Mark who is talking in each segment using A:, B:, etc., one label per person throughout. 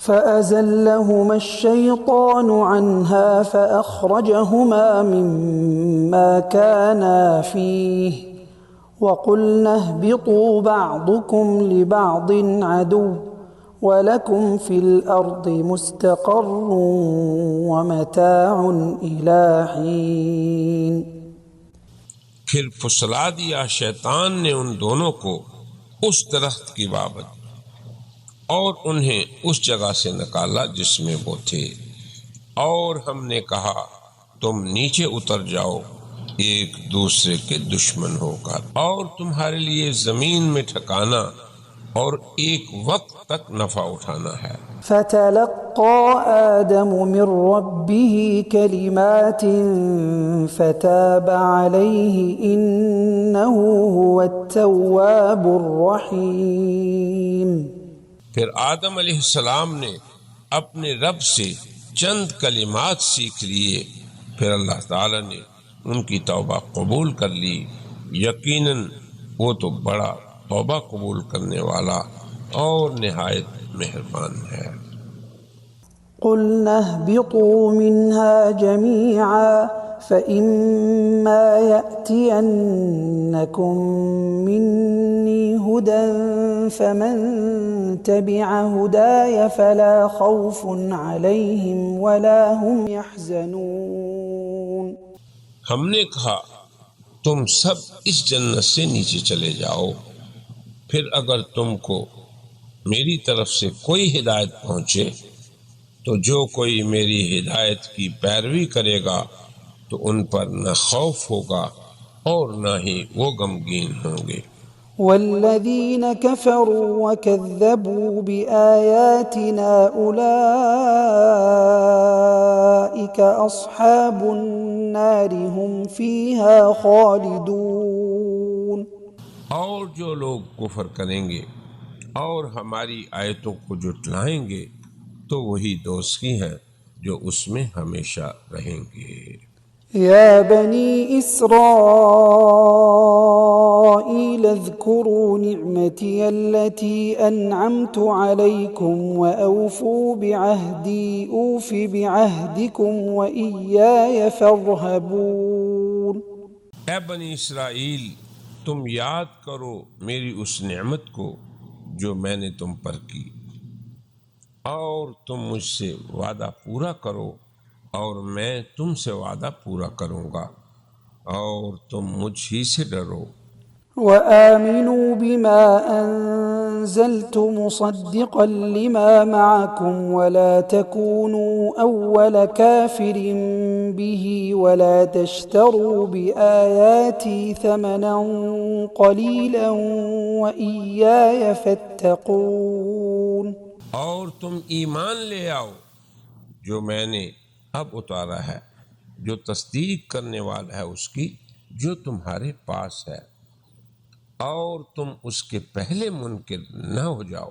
A: فأزلهما الشيطان عنها فأخرجهما مما كانا فيه وقلنا اهبطوا بعضكم لبعض عدو وَلَكُمْ فِي الْأَرْضِ مُسْتَقَرٌّ وَمَتَاعٌ إِلَىٰ حِينٍ۔
B: پھر پھسلا دیا شیطان نے ان دونوں کو اس درخت کی بابت اور انہیں اس جگہ سے نکالا جس میں وہ تھے، اور ہم نے کہا تم نیچے اتر جاؤ ایک دوسرے کے دشمن ہو کر، اور تمہارے لیے زمین میں ٹھکانا اور ایک وقت تک نفع اٹھانا ہے۔
A: فتلقى آدم من ربه كلمات فتاب عليه إنه هو التواب الرحيم۔
B: پھر آدم علیہ السلام نے اپنے رب سے چند کلمات سیکھ لیے، پھر اللہ تعالی نے ان کی توبہ قبول کر لی، یقیناً وہ تو بڑا توبہ قبول کرنے والا اور نہایت مہربان ہے۔
A: قلنا اهبطوا منها جميعا فإما يأتينكم مني هدى فمن تبع هداي فلا خوف عليهم ولا هم يحزنون۔
B: ہم نے کہا تم سب اس جنت سے نیچے چلے جاؤ، پھر اگر تم کو میری طرف سے کوئی ہدایت پہنچے تو جو کوئی میری ہدایت کی پیروی کرے گا تو ان پر نہ خوف ہوگا اور نہ ہی وہ غمگین ہوں گے۔
A: والذین کفروا وکذبوا بآیاتنا اولئک اصحاب النار هم فیہا خالدون۔
B: اور جو لوگ کفر کریں گے اور ہماری آیتوں کو جھٹلائیں گے تو وہی دوزخی ہیں جو اس میں ہمیشہ رہیں گے۔
A: یا بنی اسرائیل اذکروا نعمتی التي انعمت علیکم واوفوا بعہدی اوف بعہدکم وإیای فارہبون۔
B: اے بنی اسرائیل، تم یاد کرو میری اس نعمت کو جو میں نے تم پر کی، اور تم مجھ سے وعدہ پورا کرو اور میں تم سے وعدہ پورا کروں گا، اور تم مجھ ہی سے ڈرو۔
A: وآمنوا بما أنزلت مصدقا لما معكم ولا تكونوا أول كافر به ولا تشتروا بآياتي ثمنا قليلا وإياي فاتقون۔
B: اور تم ایمان لے آؤ جو میں نے اب اتارا ہے، جو تصدیق کرنے والا ہے اس کی جو تمہارے پاس ہے، اور تم اس کے پہلے منکر نہ ہو جاؤ،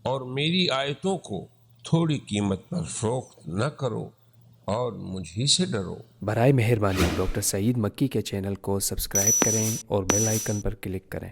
B: اور میری آیتوں کو تھوڑی قیمت پر فروخت نہ کرو، اور مجھ ہی سے ڈرو۔
C: برائے مہربانی ڈاکٹر سعید مکی کے چینل کو سبسکرائب کریں اور بیل آئیکن پر کلک کریں۔